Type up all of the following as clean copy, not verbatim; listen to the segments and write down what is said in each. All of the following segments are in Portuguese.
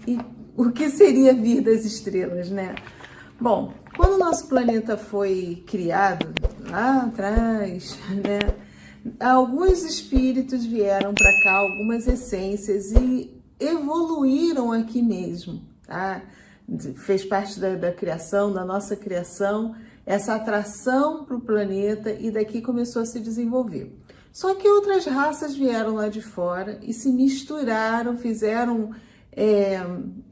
E o que seria vir das estrelas, né? Bom, quando o nosso planeta foi criado, lá atrás, né? Alguns espíritos vieram para cá, algumas essências, e evoluíram aqui mesmo, tá? Fez parte da criação, da nossa criação, essa atração para o planeta, e daqui começou a se desenvolver. Só que outras raças vieram lá de fora e se misturaram, fizeram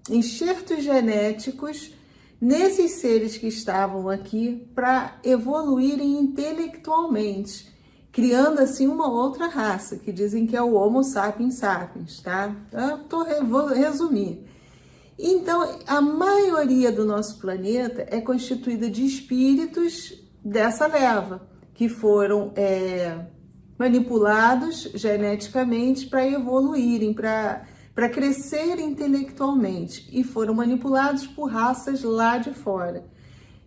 enxertos genéticos nesses seres que estavam aqui para evoluírem intelectualmente, criando assim uma outra raça, que dizem que é o Homo sapiens sapiens, tá? Vou resumir. Então, a maioria do nosso planeta é constituída de espíritos dessa leva, que foram manipulados geneticamente para evoluírem, para crescer intelectualmente, e foram manipulados por raças lá de fora.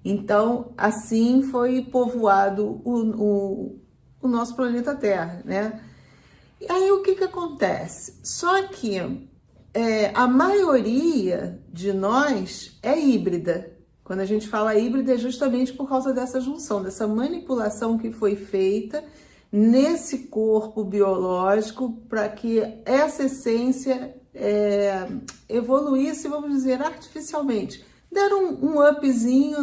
Então, assim foi povoado o nosso planeta Terra, né? E aí o que acontece? Só que a maioria de nós é híbrida. Quando a gente fala híbrida é justamente por causa dessa junção, dessa manipulação que foi feita nesse corpo biológico para que essa essência evoluísse, vamos dizer, artificialmente. Deram um upzinho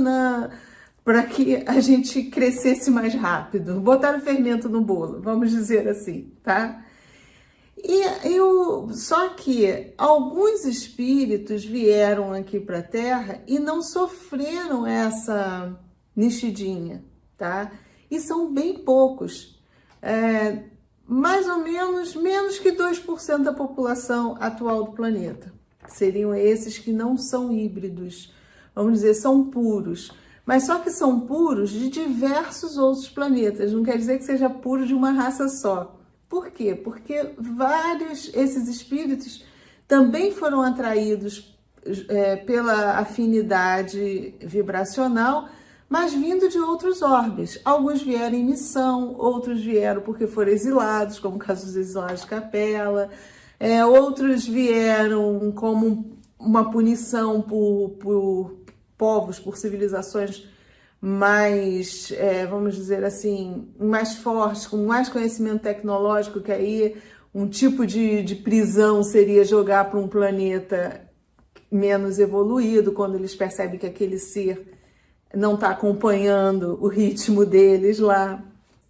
para que a gente crescesse mais rápido, botaram fermento no bolo, vamos dizer assim, tá? Só que alguns espíritos vieram aqui para a Terra e não sofreram essa mexidinha, tá? E são bem poucos, mais ou menos que 2% da população atual do planeta. Seriam esses que não são híbridos, vamos dizer, são puros. Mas só que são puros de diversos outros planetas, não quer dizer que seja puro de uma raça só. Por quê? Porque esses espíritos também foram atraídos pela afinidade vibracional, mas vindo de outros orbes. Alguns vieram em missão, outros vieram porque foram exilados, como o caso dos exilados de Capela, outros vieram como uma punição por povos, por civilizações mais, vamos dizer assim, mais fortes, com mais conhecimento tecnológico, que aí um tipo de prisão seria jogar para um planeta menos evoluído, quando eles percebem que aquele ser não está acompanhando o ritmo deles lá.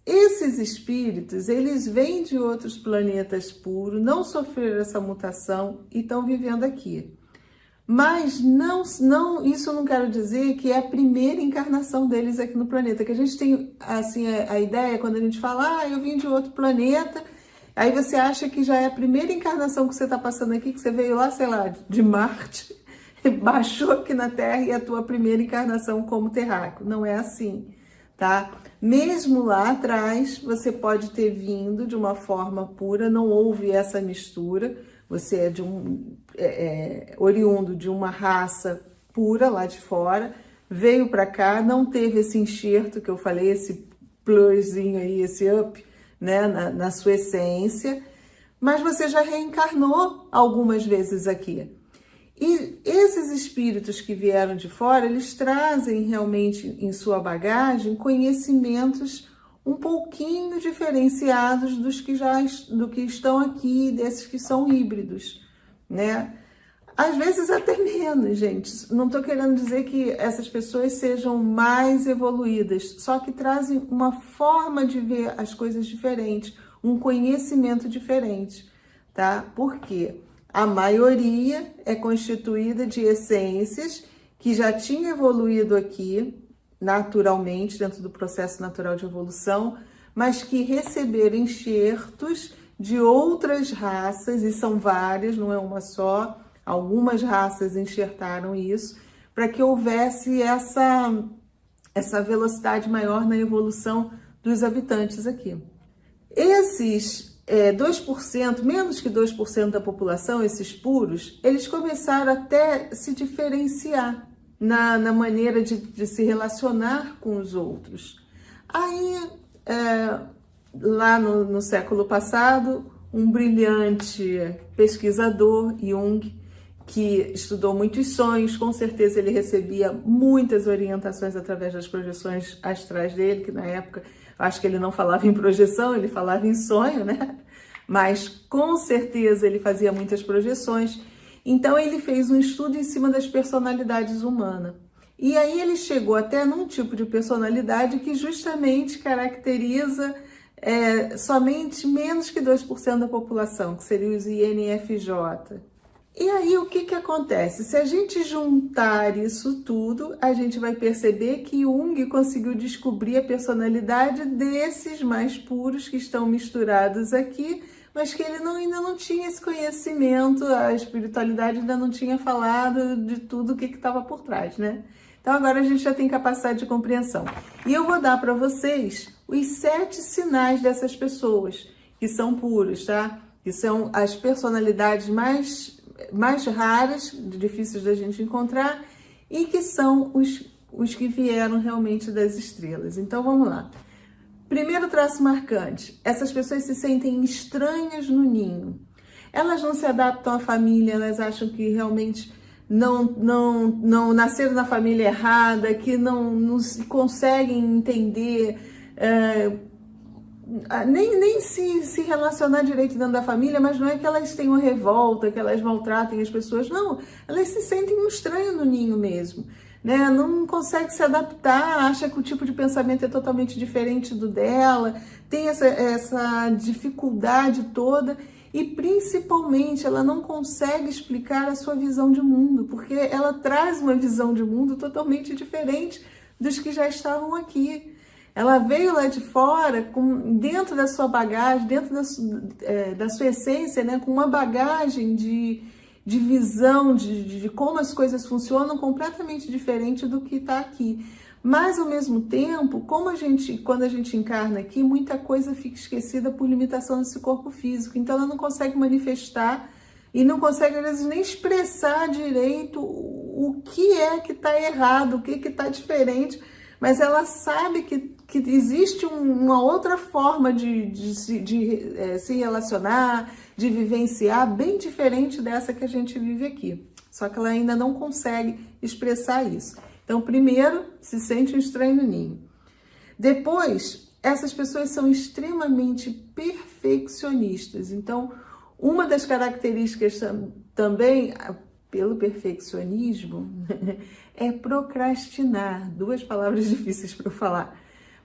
Esses espíritos, eles vêm de outros planetas puros, não sofreram essa mutação e estão vivendo aqui. Mas isso não quero dizer que é a primeira encarnação deles aqui no planeta, que a gente tem assim a ideia quando a gente fala, eu vim de outro planeta, aí você acha que já é a primeira encarnação que você está passando aqui, que você veio lá, sei lá, de Marte, baixou aqui na Terra e é a tua primeira encarnação como terráqueo. Não é assim, tá? Mesmo lá atrás, você pode ter vindo de uma forma pura, não houve essa mistura, você é oriundo de uma raça pura lá de fora, veio para cá, não teve esse enxerto que eu falei, esse pluszinho aí, esse up, né, na sua essência, mas você já reencarnou algumas vezes aqui. E esses espíritos que vieram de fora, eles trazem realmente em sua bagagem conhecimentos um pouquinho diferenciados do que estão aqui, desses que são híbridos, né? Às vezes até menos, gente. Não estou querendo dizer que essas pessoas sejam mais evoluídas, só que trazem uma forma de ver as coisas diferente, um conhecimento diferente, tá? Por quê? A maioria é constituída de essências que já tinham evoluído aqui, naturalmente, dentro do processo natural de evolução, mas que receberam enxertos de outras raças, e são várias, não é uma só, algumas raças enxertaram isso, para que houvesse essa velocidade maior na evolução dos habitantes aqui. Esses 2%, menos que 2% da população, esses puros, eles começaram até a se diferenciar na maneira de se relacionar com os outros. Aí, lá no século passado, um brilhante pesquisador, Jung, que estudou muitos sonhos, com certeza ele recebia muitas orientações através das projeções astrais dele, que na época, acho que ele não falava em projeção, ele falava em sonho, né? Mas com certeza ele fazia muitas projeções. Então ele fez um estudo em cima das personalidades humanas. E aí ele chegou até num tipo de personalidade que justamente caracteriza somente menos que 2% da população, que seria os INFJ. E aí o que acontece? Se a gente juntar isso tudo, a gente vai perceber que Jung conseguiu descobrir a personalidade desses mais puros que estão misturados aqui, mas que ele ainda não tinha esse conhecimento, a espiritualidade ainda não tinha falado de tudo o que estava por trás, né? Então agora a gente já tem capacidade de compreensão. E eu vou dar para vocês os 7 sinais dessas pessoas que são puros, tá? Que são as personalidades mais raras, difíceis da gente encontrar, e que são os que vieram realmente das estrelas. Então vamos lá. Primeiro traço marcante: essas pessoas se sentem estranhas no ninho. Elas não se adaptam à família, elas acham que realmente não nasceram na família errada, que não conseguem entender, nem se relacionar direito dentro da família, mas não é que elas tenham revolta, que elas maltratem as pessoas, não, elas se sentem um estranho no ninho mesmo, né? Não consegue se adaptar, acha que o tipo de pensamento é totalmente diferente do dela, tem essa dificuldade toda. E principalmente ela não consegue explicar a sua visão de mundo, porque ela traz uma visão de mundo totalmente diferente dos que já estavam aqui. Ela veio lá de fora, dentro da sua bagagem, dentro da sua essência, né, com uma bagagem de visão, de como as coisas funcionam completamente diferente do que está aqui. Mas, ao mesmo tempo, quando a gente encarna aqui, muita coisa fica esquecida por limitação desse corpo físico. Então, ela não consegue manifestar e não consegue, às vezes, nem expressar direito o que é que está errado, o que está diferente. Mas ela sabe que existe uma outra forma de se relacionar, de vivenciar, bem diferente dessa que a gente vive aqui. Só que ela ainda não consegue expressar isso. Então, primeiro, se sente um estranho no ninho. Depois, essas pessoas são extremamente perfeccionistas. Então, uma das características também, pelo perfeccionismo, é procrastinar. 2 palavras difíceis para eu falar.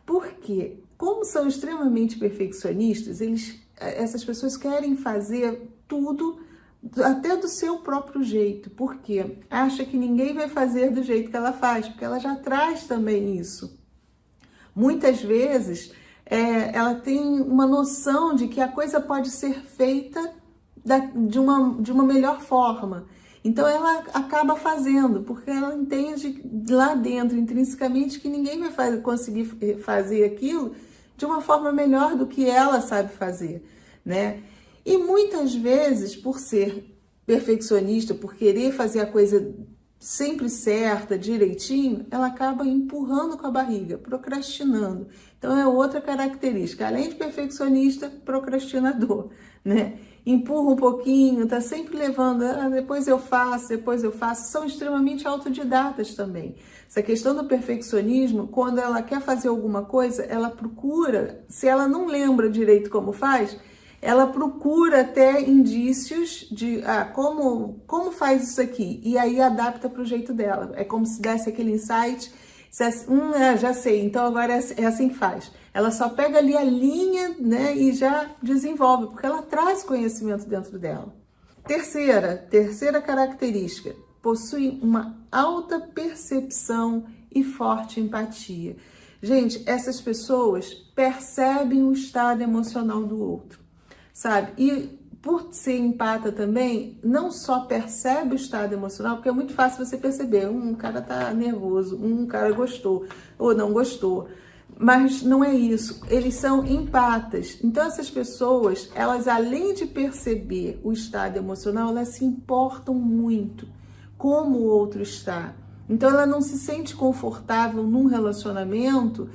Porque, como são extremamente perfeccionistas, essas pessoas querem fazer tudo até do seu próprio jeito, porque acha que ninguém vai fazer do jeito que ela faz, porque ela já traz também isso. Muitas vezes ela tem uma noção de que a coisa pode ser feita de uma melhor forma. Então ela acaba fazendo, porque ela entende lá dentro, intrinsecamente, que ninguém vai conseguir fazer aquilo de uma forma melhor do que ela sabe fazer, né? E muitas vezes, por ser perfeccionista, por querer fazer a coisa sempre certa, direitinho, ela acaba empurrando com a barriga, procrastinando. Então é outra característica, além de perfeccionista, procrastinador, né? Empurra um pouquinho, tá sempre levando, depois eu faço, são extremamente autodidatas também. Essa questão do perfeccionismo, quando ela quer fazer alguma coisa, ela procura, se ela não lembra direito como faz, ela procura até indícios de como faz isso aqui, e aí adapta para o jeito dela. É como se desse aquele insight, já sei, então agora é assim que faz. Ela só pega ali a linha, né, e já desenvolve, porque ela traz conhecimento dentro dela. Terceira característica, possui uma alta percepção e forte empatia. Gente, essas pessoas percebem o estado emocional do outro, sabe? E por ser empata também, não só percebe o estado emocional, porque é muito fácil você perceber, um cara tá nervoso, um cara gostou ou não gostou, mas não é isso, eles são empatas. Então essas pessoas, elas além de perceber o estado emocional, elas se importam muito como o outro está. Então ela não se sente confortável num relacionamento,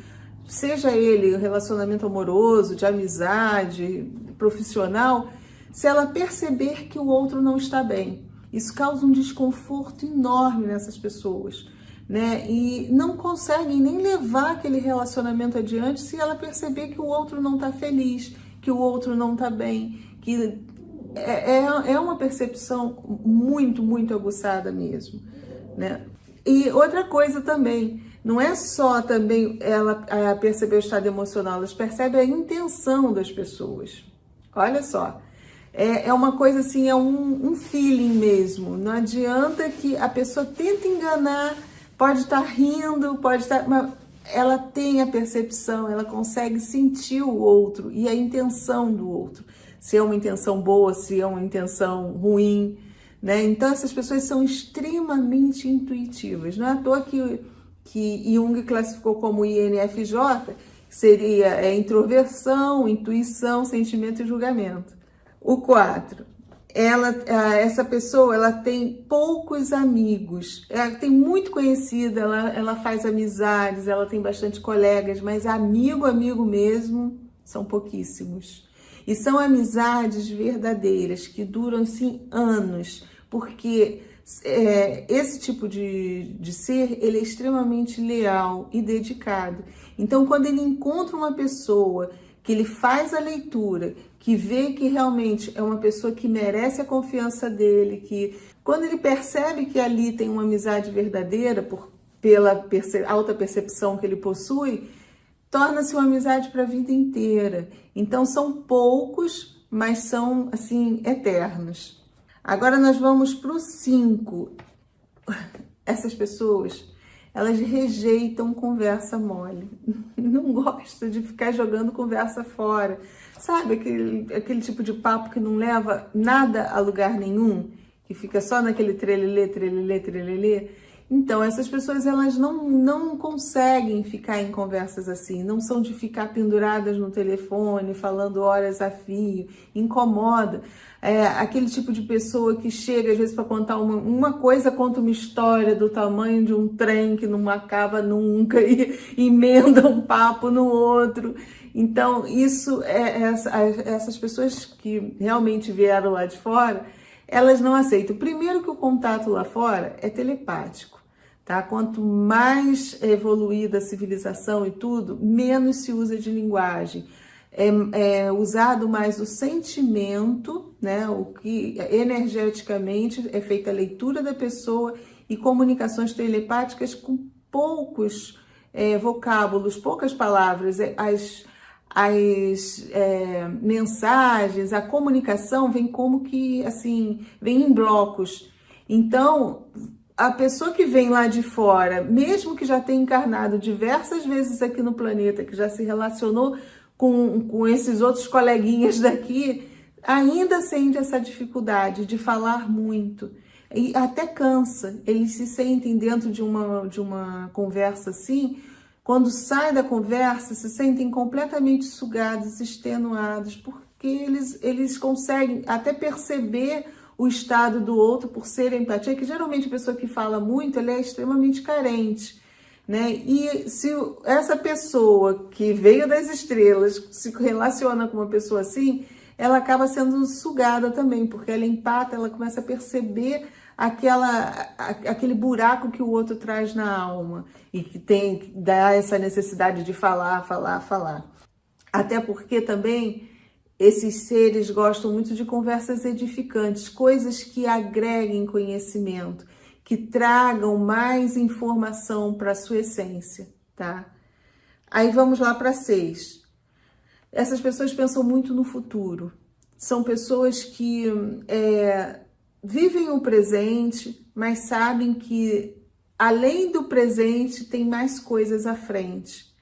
seja ele um relacionamento amoroso, de amizade, profissional, se ela perceber que o outro não está bem. Isso causa um desconforto enorme nessas pessoas, né? E não conseguem nem levar aquele relacionamento adiante se ela perceber que o outro não está feliz, que o outro não está bem, que é uma percepção muito, muito aguçada mesmo, né? E outra coisa também, não é só também ela perceber o estado emocional, elas percebem a intenção das pessoas. Olha só, é uma coisa assim, é um feeling mesmo. Não adianta que a pessoa tente enganar, pode estar rindo, pode estar... Mas ela tem a percepção, ela consegue sentir o outro e a intenção do outro. Se é uma intenção boa, se é uma intenção ruim, né? Então essas pessoas são extremamente intuitivas. Não é à toa que Jung classificou como INFJ, que seria introversão, intuição, sentimento e julgamento. O 4, essa pessoa ela tem poucos amigos, ela tem muito conhecida, ela faz amizades, ela tem bastante colegas, mas amigo mesmo são pouquíssimos. E são amizades verdadeiras, que duram, sim, anos, porque esse tipo de ser, ele é extremamente leal e dedicado. Então, quando ele encontra uma pessoa que ele faz a leitura, que vê que realmente é uma pessoa que merece a confiança dele, que quando ele percebe que ali tem uma amizade verdadeira, pela alta percepção que ele possui, torna-se uma amizade para a vida inteira. Então são poucos, mas são assim eternos. Agora nós vamos para o 5. Essas pessoas, elas rejeitam conversa mole. Não gostam de ficar jogando conversa fora. Sabe aquele tipo de papo que não leva nada a lugar nenhum? Que fica só naquele trelelê, trelelê, trelelê? Então, essas pessoas, elas não conseguem ficar em conversas assim, não são de ficar penduradas no telefone, falando horas a fio, incomoda. Aquele tipo de pessoa que chega, às vezes, para contar uma coisa, conta uma história do tamanho de um trem que não acaba nunca e emenda um papo no outro. Então, essas pessoas que realmente vieram lá de fora, elas não aceitam. Primeiro que o contato lá fora é telepático, tá? Quanto mais evoluída a civilização e tudo, menos se usa de linguagem. É usado mais o sentimento, né? O que energeticamente é feita a leitura da pessoa e comunicações telepáticas com poucos vocábulos, poucas palavras. As mensagens, a comunicação vem como que, assim, vem em blocos. Então, a pessoa que vem lá de fora, mesmo que já tenha encarnado diversas vezes aqui no planeta, que já se relacionou com esses outros coleguinhas daqui, ainda sente essa dificuldade de falar muito. E até cansa. Eles se sentem dentro de uma conversa assim, quando saem da conversa, se sentem completamente sugados, extenuados, porque eles conseguem até perceber o estado do outro por ser empatia, que geralmente a pessoa que fala muito, ela é extremamente carente, né? E se essa pessoa que veio das estrelas se relaciona com uma pessoa assim, ela acaba sendo sugada também, porque ela empata, ela começa a perceber aquele buraco que o outro traz na alma e que dá essa necessidade de falar. Até porque também esses seres gostam muito de conversas edificantes, coisas que agreguem conhecimento, que tragam mais informação para a sua essência, tá? Aí vamos lá para 6. Essas pessoas pensam muito no futuro. São pessoas que vivem o presente, mas sabem que além do presente tem mais coisas à frente.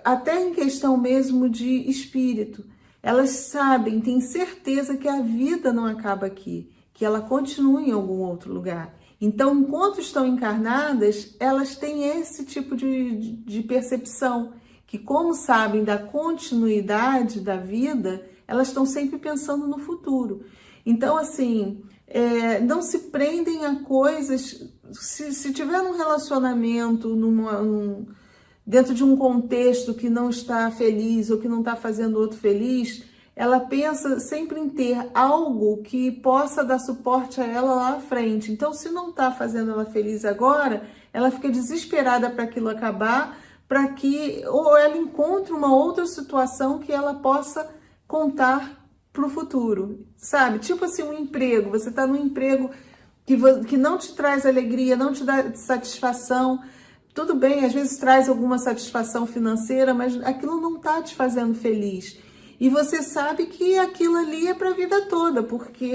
Até em questão mesmo de espírito. Elas sabem, têm certeza que a vida não acaba aqui, que ela continua em algum outro lugar. Então, enquanto estão encarnadas, elas têm esse tipo de percepção, que como sabem da continuidade da vida, elas estão sempre pensando no futuro. Então, assim, não se prendem a coisas. Se tiver num relacionamento, dentro de um contexto que não está feliz ou que não está fazendo o outro feliz, ela pensa sempre em ter algo que possa dar suporte a ela lá à frente. Então, se não está fazendo ela feliz agora, ela fica desesperada para aquilo acabar, para que ou ela encontre uma outra situação que ela possa contar para o futuro, sabe? Tipo assim, um emprego. Você está num emprego que não te traz alegria, não te dá satisfação. Tudo bem, às vezes traz alguma satisfação financeira, mas aquilo não está te fazendo feliz. E você sabe que aquilo ali é para a vida toda, porque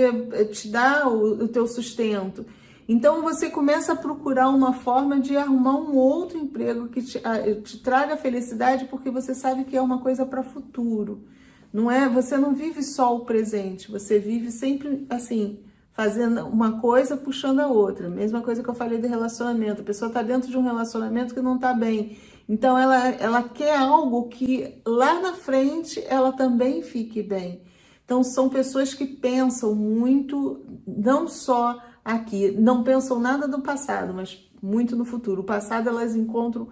te dá o teu sustento. Então você começa a procurar uma forma de arrumar um outro emprego que te traga felicidade, porque você sabe que é uma coisa para futuro. Não é? Você não vive só o presente, você vive sempre assim, fazendo uma coisa puxando a outra. Mesma coisa que eu falei de relacionamento. A pessoa está dentro de um relacionamento que não está bem. Então, ela quer algo que lá na frente ela também fique bem. Então, são pessoas que pensam muito, não só aqui, não pensam nada do passado, mas muito no futuro. O passado elas encontram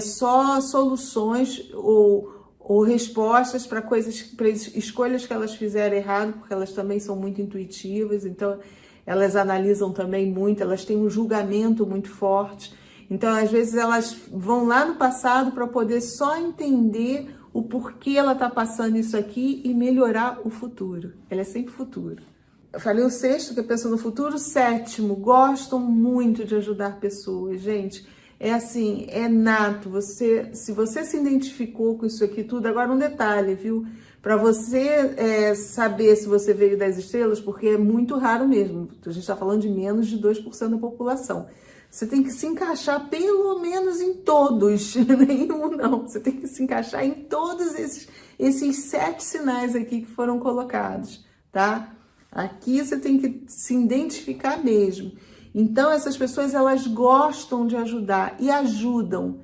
só soluções ou respostas para coisas, para escolhas que elas fizeram errado, porque elas também são muito intuitivas, então elas analisam também muito, elas têm um julgamento muito forte. Então, às vezes, elas vão lá no passado para poder só entender o porquê ela está passando isso aqui e melhorar o futuro. Ela é sempre futuro. Eu falei o sexto, que é pensa no futuro. O sétimo, gostam muito de ajudar pessoas. Gente, é assim, é nato. Se você se identificou com isso aqui tudo, agora um detalhe, viu? Para você saber se você veio das estrelas, porque é muito raro mesmo. A gente está falando de menos de 2% da população. Você tem que se encaixar pelo menos em todos, nenhum não. Você tem que se encaixar em todos esses 7 sinais aqui que foram colocados, tá? Aqui você tem que se identificar mesmo. Então, essas pessoas, elas gostam de ajudar e ajudam.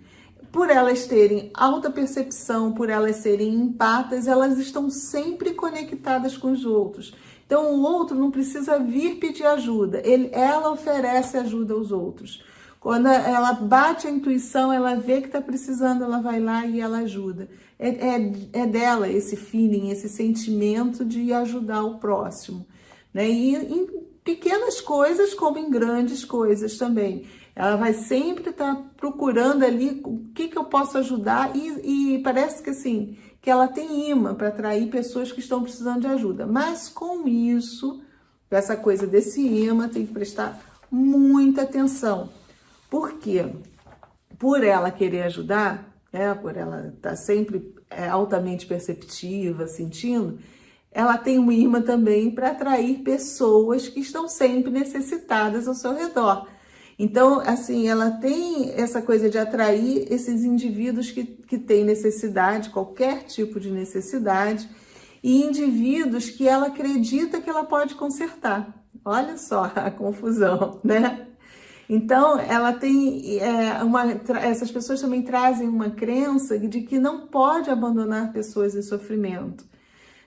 Por elas terem alta percepção, por elas serem empatas, elas estão sempre conectadas com os outros. Então, o outro não precisa vir pedir ajuda, ela oferece ajuda aos outros. Quando ela bate a intuição, ela vê que está precisando, ela vai lá e ela ajuda. É dela esse feeling, esse sentimento de ajudar o próximo, né? E em pequenas coisas, como em grandes coisas também. Ela vai sempre estar procurando ali o que eu posso ajudar e parece que assim, que ela tem imã para atrair pessoas que estão precisando de ajuda. Mas com isso, com essa coisa desse imã, tem que prestar muita atenção. Por quê? Por ela querer ajudar, por ela estar sempre altamente perceptiva, sentindo, ela tem um imã também para atrair pessoas que estão sempre necessitadas ao seu redor. Então, assim, ela tem essa coisa de atrair esses indivíduos que têm necessidade, qualquer tipo de necessidade, e indivíduos que ela acredita que ela pode consertar. Olha só a confusão, né? Então, ela tem essas pessoas também trazem uma crença de que não pode abandonar pessoas em sofrimento,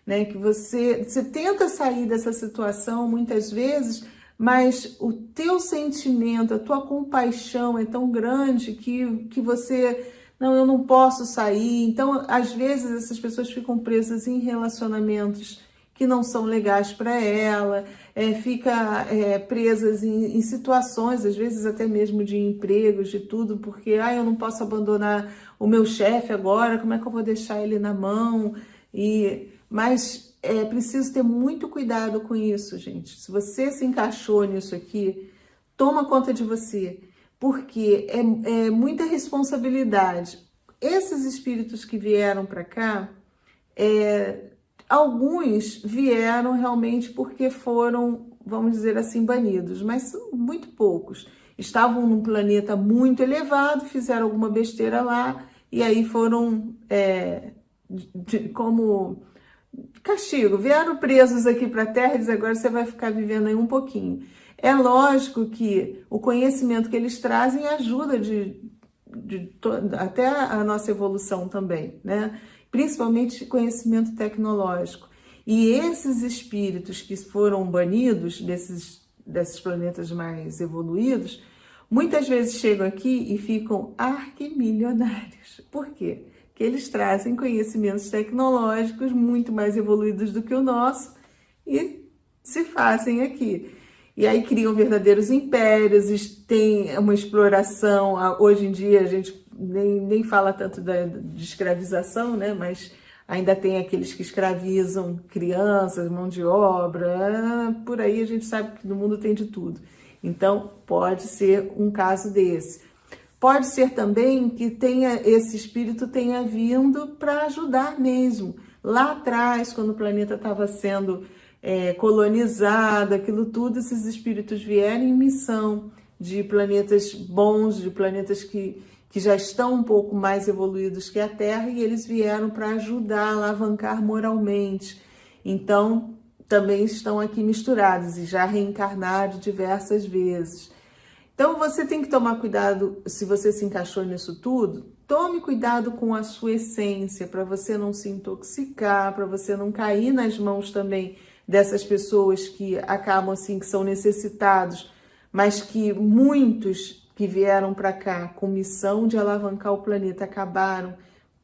né? Que você tenta sair dessa situação muitas vezes, mas o teu sentimento, a tua compaixão é tão grande que você, não, eu não posso sair. Então, às vezes, essas pessoas ficam presas em relacionamentos que não são legais para ela, fica presas em situações, às vezes até mesmo de empregos, de tudo, porque eu não posso abandonar o meu chefe agora, como é que eu vou deixar ele na mão? Mas é preciso ter muito cuidado com isso, gente. Se você se encaixou nisso aqui, toma conta de você, porque é muita responsabilidade. Esses espíritos que vieram para cá, alguns vieram realmente porque foram, vamos dizer assim, banidos, mas muito poucos. Estavam num planeta muito elevado, fizeram alguma besteira lá, e aí foram como castigo, vieram presos aqui para a Terra e dizem, agora você vai ficar vivendo aí um pouquinho. É lógico que o conhecimento que eles trazem ajuda até a nossa evolução também, né? Principalmente conhecimento tecnológico. E esses espíritos que foram banidos desses planetas mais evoluídos, muitas vezes chegam aqui e ficam arquimilionários. Por quê? que eles trazem conhecimentos tecnológicos muito mais evoluídos do que o nosso e se fazem aqui. E aí criam verdadeiros impérios, tem uma exploração. Hoje em dia a gente nem fala tanto de escravização, né? Mas ainda tem aqueles que escravizam crianças, mão de obra, por aí a gente sabe que no mundo tem de tudo. Então pode ser um caso desse. Pode ser também que esse espírito tenha vindo para ajudar mesmo. Lá atrás, quando o planeta estava sendo colonizado, aquilo tudo, esses espíritos vieram em missão de planetas bons, de planetas que já estão um pouco mais evoluídos que a Terra, e eles vieram para ajudar a alavancar moralmente. Então, também estão aqui misturados e já reencarnaram diversas vezes. Então, você tem que tomar cuidado, se você se encaixou nisso tudo, tome cuidado com a sua essência, para você não se intoxicar, para você não cair nas mãos também dessas pessoas que acabam assim, que são necessitados, mas que muitos que vieram para cá com missão de alavancar o planeta acabaram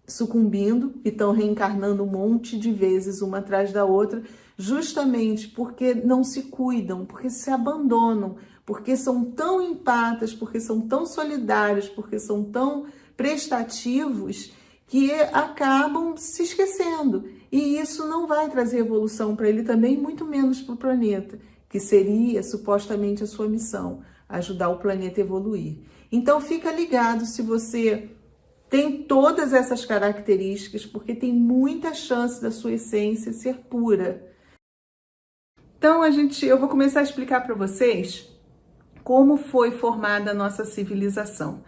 sucumbindo e estão reencarnando um monte de vezes, uma atrás da outra, justamente porque não se cuidam, porque se abandonam, porque são tão empatas, porque são tão solidários, porque são tão prestativos, que acabam se esquecendo. E isso não vai trazer evolução para ele também, muito menos para o planeta, que seria supostamente a sua missão, ajudar o planeta a evoluir. Então fica ligado se você tem todas essas características, porque tem muita chance da sua essência ser pura. Então eu vou começar a explicar para vocês como foi formada a nossa civilização.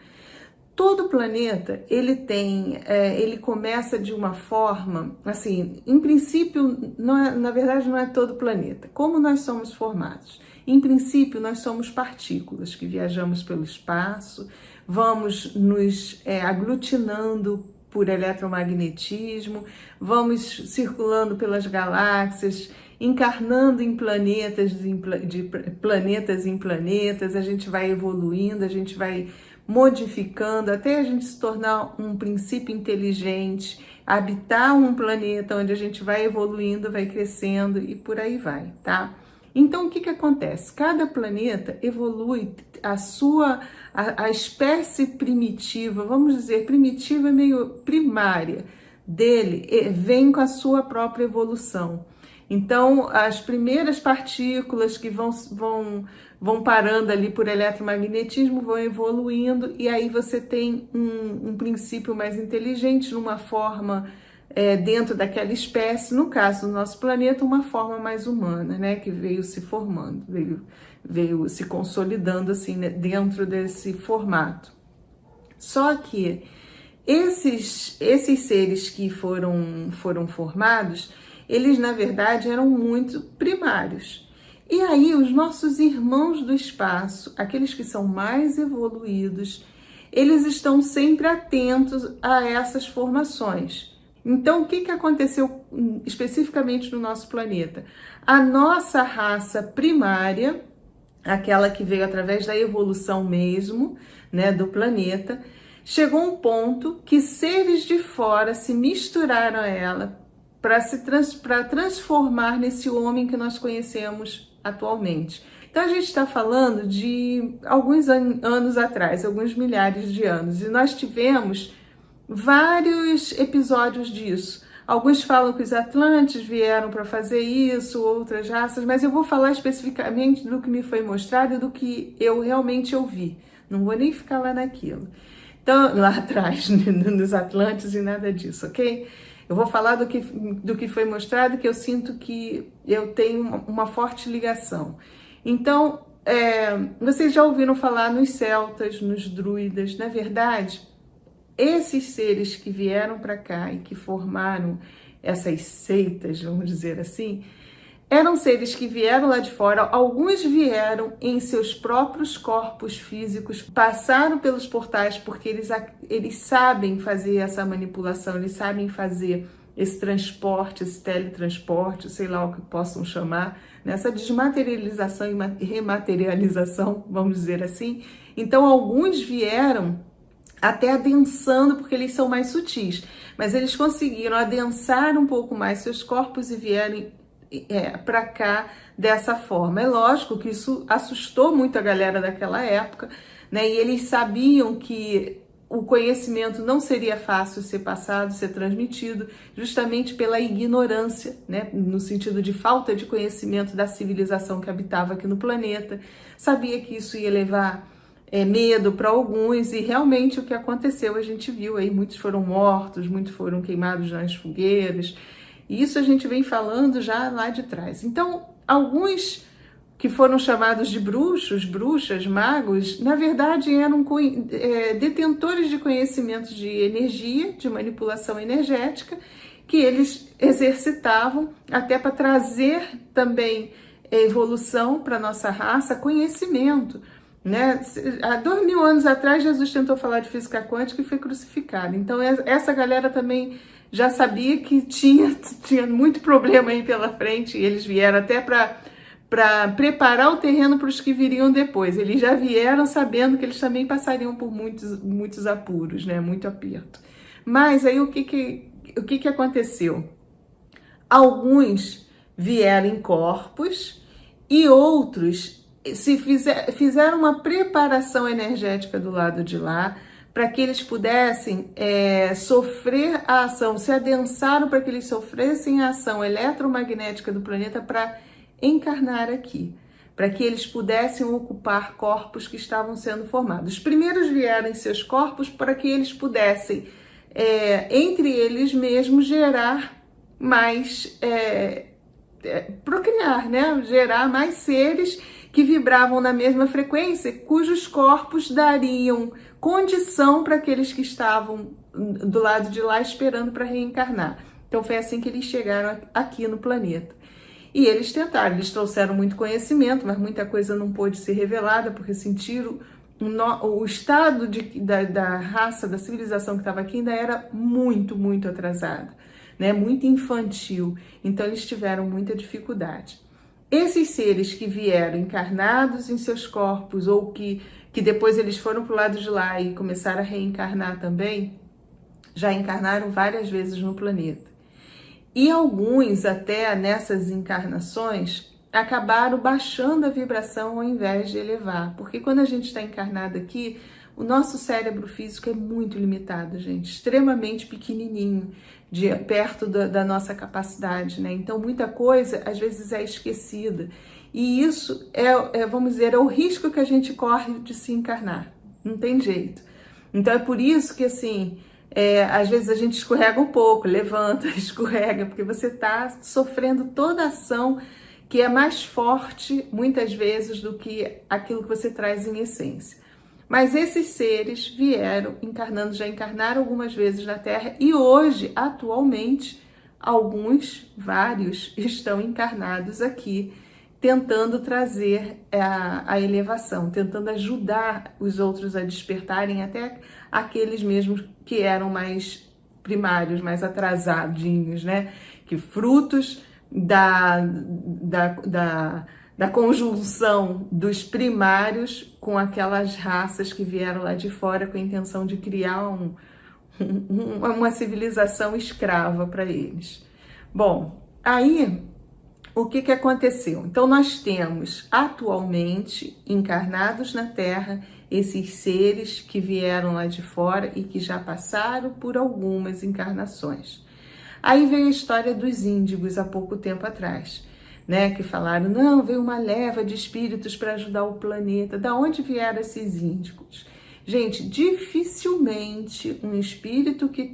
Todo planeta, ele começa de uma forma, assim, em princípio, na verdade não é todo planeta. Como nós somos formados? Em princípio, nós somos partículas que viajamos pelo espaço, vamos nos aglutinando por eletromagnetismo, vamos circulando pelas galáxias, encarnando em planetas, de planetas em planetas, a gente vai evoluindo, a gente vai modificando até a gente se tornar um princípio inteligente, habitar um planeta onde a gente vai evoluindo, vai crescendo e por aí vai, tá? Então, o que acontece? Cada planeta evolui a espécie primitiva, vamos dizer, primitiva meio primária dele, vem com a sua própria evolução. Então, as primeiras partículas que vão parando ali por eletromagnetismo, vão evoluindo, e aí você tem um princípio mais inteligente, numa forma dentro daquela espécie, no caso do nosso planeta, uma forma mais humana, né, que veio se formando, veio se consolidando assim, né, dentro desse formato. Só que esses seres que foram formados, eles na verdade eram muito primários. E aí os nossos irmãos do espaço, aqueles que são mais evoluídos, eles estão sempre atentos a essas formações. Então, o que aconteceu especificamente no nosso planeta? A nossa raça primária, aquela que veio através da evolução mesmo, né, do planeta, chegou a um ponto que seres de fora se misturaram a ela para transformar nesse homem que nós conhecemos atualmente. Então a gente está falando de alguns anos atrás, alguns milhares de anos, e nós tivemos vários episódios disso. Alguns falam que os Atlantes vieram para fazer isso, outras raças, mas eu vou falar especificamente do que me foi mostrado e do que eu realmente ouvi. Não vou nem ficar lá naquilo. Então, lá atrás, nos Atlantes e nada disso, ok? Eu vou falar do que foi mostrado, que eu sinto que eu tenho uma forte ligação. Então, vocês já ouviram falar nos celtas, nos druidas. Na verdade, esses seres que vieram para cá e que formaram essas seitas, vamos dizer assim, eram seres que vieram lá de fora, alguns vieram em seus próprios corpos físicos, passaram pelos portais porque eles sabem fazer essa manipulação, eles sabem fazer esse transporte, esse teletransporte, sei lá o que possam chamar, nessa desmaterialização e rematerialização, vamos dizer assim. Então, alguns vieram até adensando, porque eles são mais sutis, mas eles conseguiram adensar um pouco mais seus corpos e vieram para cá dessa forma. É lógico que isso assustou muito a galera daquela época, né? E eles sabiam que o conhecimento não seria fácil ser passado, ser transmitido, justamente pela ignorância, né? No sentido de falta de conhecimento da civilização que habitava aqui no planeta. Sabia que isso ia levar medo para alguns, e realmente o que aconteceu a gente viu aí, muitos foram mortos, muitos foram queimados nas fogueiras, e isso a gente vem falando já lá de trás. Então, alguns que foram chamados de bruxos, bruxas, magos, na verdade eram detentores de conhecimentos de energia, de manipulação energética, que eles exercitavam até para trazer também evolução para nossa raça, conhecimento, né? Há 2000 anos atrás, Jesus tentou falar de física quântica e foi crucificado. Então, essa galera também já sabia que tinha muito problema aí pela frente, e eles vieram até para preparar o terreno para os que viriam depois. Eles já vieram sabendo que eles também passariam por muitos apuros, né? Muito aperto. Mas aí o que aconteceu? Alguns vieram em corpos e outros fizeram uma preparação energética do lado de lá, para que eles pudessem sofrer a ação, se adensaram para que eles sofressem a ação eletromagnética do planeta para encarnar aqui, para que eles pudessem ocupar corpos que estavam sendo formados. Os primeiros vieram em seus corpos para que eles pudessem, entre eles mesmos, gerar mais, procriar, né? Gerar mais seres que vibravam na mesma frequência, cujos corpos dariam condição para aqueles que estavam do lado de lá esperando para reencarnar. Então foi assim que eles chegaram aqui no planeta. E eles tentaram, eles trouxeram muito conhecimento, mas muita coisa não pôde ser revelada, porque sentiram o estado da raça, da civilização que estava aqui ainda era muito, muito atrasada, né? Muito infantil. Então eles tiveram muita dificuldade. Esses seres que vieram encarnados em seus corpos, ou que depois eles foram para o lado de lá e começaram a reencarnar também, já encarnaram várias vezes no planeta. E alguns, até nessas encarnações, acabaram baixando a vibração ao invés de elevar. Porque quando a gente está encarnado aqui, o nosso cérebro físico é muito limitado, gente, extremamente pequenininho, perto da nossa capacidade, né? Então, muita coisa, às vezes, é esquecida. E isso vamos dizer, é o risco que a gente corre de se encarnar. Não tem jeito. Então, é por isso que, assim, às vezes a gente escorrega um pouco, levanta, escorrega, porque você está sofrendo toda a ação que é mais forte, muitas vezes, do que aquilo que você traz em essência. Mas esses seres vieram encarnando, já encarnaram algumas vezes na Terra, e hoje, atualmente, vários, estão encarnados aqui, tentando trazer a elevação, tentando ajudar os outros a despertarem, até aqueles mesmos que eram mais primários, mais atrasadinhos, né? Que frutos da conjunção dos primários com aquelas raças que vieram lá de fora com a intenção de criar uma civilização escrava para eles. Bom, aí o que aconteceu? Então nós temos atualmente encarnados na Terra esses seres que vieram lá de fora e que já passaram por algumas encarnações. Aí veio a história dos índigos há pouco tempo atrás, né, que falaram, não, veio uma leva de espíritos para ajudar o planeta. Da onde vieram esses índigos? Gente, dificilmente um espírito que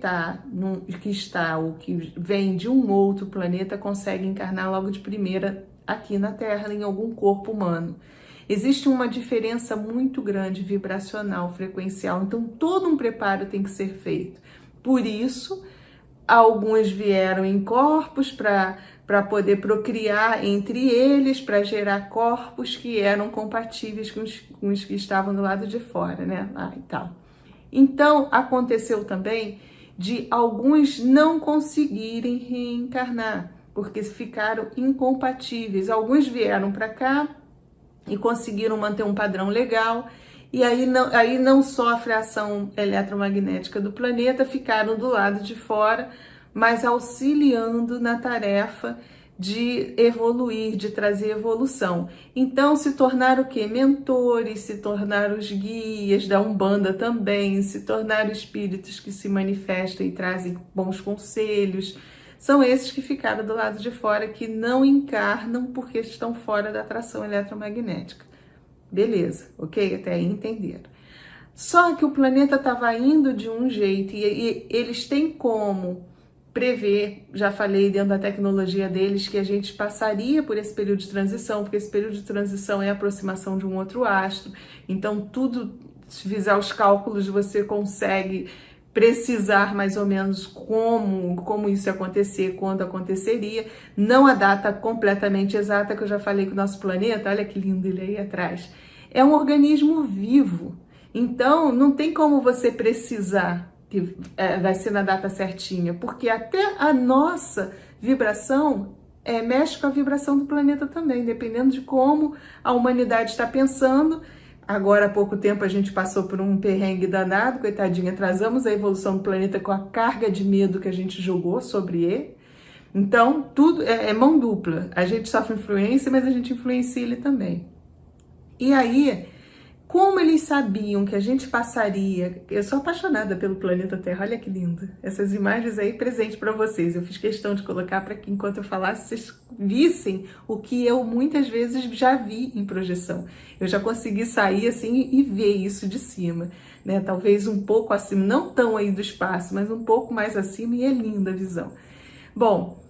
vem de um outro planeta consegue encarnar logo de primeira aqui na Terra, em algum corpo humano. Existe uma diferença muito grande vibracional, frequencial, então todo um preparo tem que ser feito. Por isso, alguns vieram em corpos para poder procriar entre eles, para gerar corpos que eram compatíveis com os que estavam do lado de fora, né? E tal. Então, aconteceu também de alguns não conseguirem reencarnar, porque ficaram incompatíveis. Alguns vieram para cá e conseguiram manter um padrão legal, e aí não sofre a ação eletromagnética do planeta, ficaram do lado de fora, mas auxiliando na tarefa de evoluir, de trazer evolução. Então se tornaram o quê? Mentores, se tornaram os guias da Umbanda também, se tornaram espíritos que se manifestam e trazem bons conselhos. São esses que ficaram do lado de fora, que não encarnam porque estão fora da atração eletromagnética. Beleza, ok? Até aí entenderam. Só que o planeta estava indo de um jeito e eles têm como prever, já falei dentro da tecnologia deles, que a gente passaria por esse período de transição, porque esse período de transição é a aproximação de um outro astro. Então tudo, se fizer os cálculos, você consegue precisar mais ou menos como isso ia acontecer, quando aconteceria. Não a data completamente exata, que eu já falei que o nosso planeta, olha que lindo ele aí atrás, é um organismo vivo. Então não tem como você precisar que vai ser na data certinha, porque até a nossa vibração mexe com a vibração do planeta também, dependendo de como a humanidade está pensando. Agora, há pouco tempo, a gente passou por um perrengue danado, coitadinha, atrasamos a evolução do planeta com a carga de medo que a gente jogou sobre ele. Então, tudo é mão dupla. A gente sofre influência, mas a gente influencia ele também. E aí, como eles sabiam que a gente passaria... Eu sou apaixonada pelo planeta Terra, olha que lindo. Essas imagens aí, presente para vocês. Eu fiz questão de colocar para que, enquanto eu falasse, vocês vissem o que eu muitas vezes já vi em projeção. Eu já consegui sair assim e ver isso de cima, né? Talvez um pouco acima, não tão aí do espaço, mas um pouco mais acima, e é linda a visão. Bom,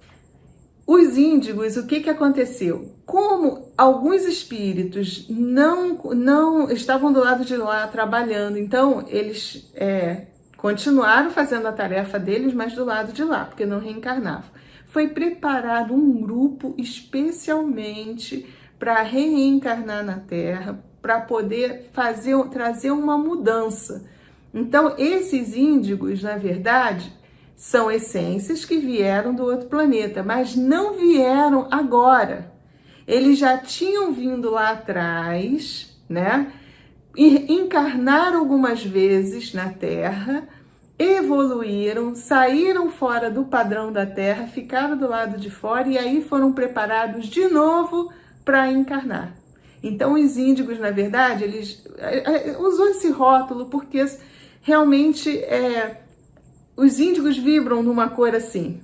os índigos, o que aconteceu? Como alguns espíritos não estavam do lado de lá trabalhando, então eles continuaram fazendo a tarefa deles, mas do lado de lá, porque não reencarnavam. Foi preparado um grupo especialmente para reencarnar na Terra, para poder trazer uma mudança. Então, esses índigos, na verdade, são essências que vieram do outro planeta, mas não vieram agora. Eles já tinham vindo lá atrás, né? E encarnaram algumas vezes na Terra, evoluíram, saíram fora do padrão da Terra, ficaram do lado de fora e aí foram preparados de novo para encarnar. Então, os índigos, na verdade, eles usou esse rótulo porque realmente os índigos vibram numa cor assim,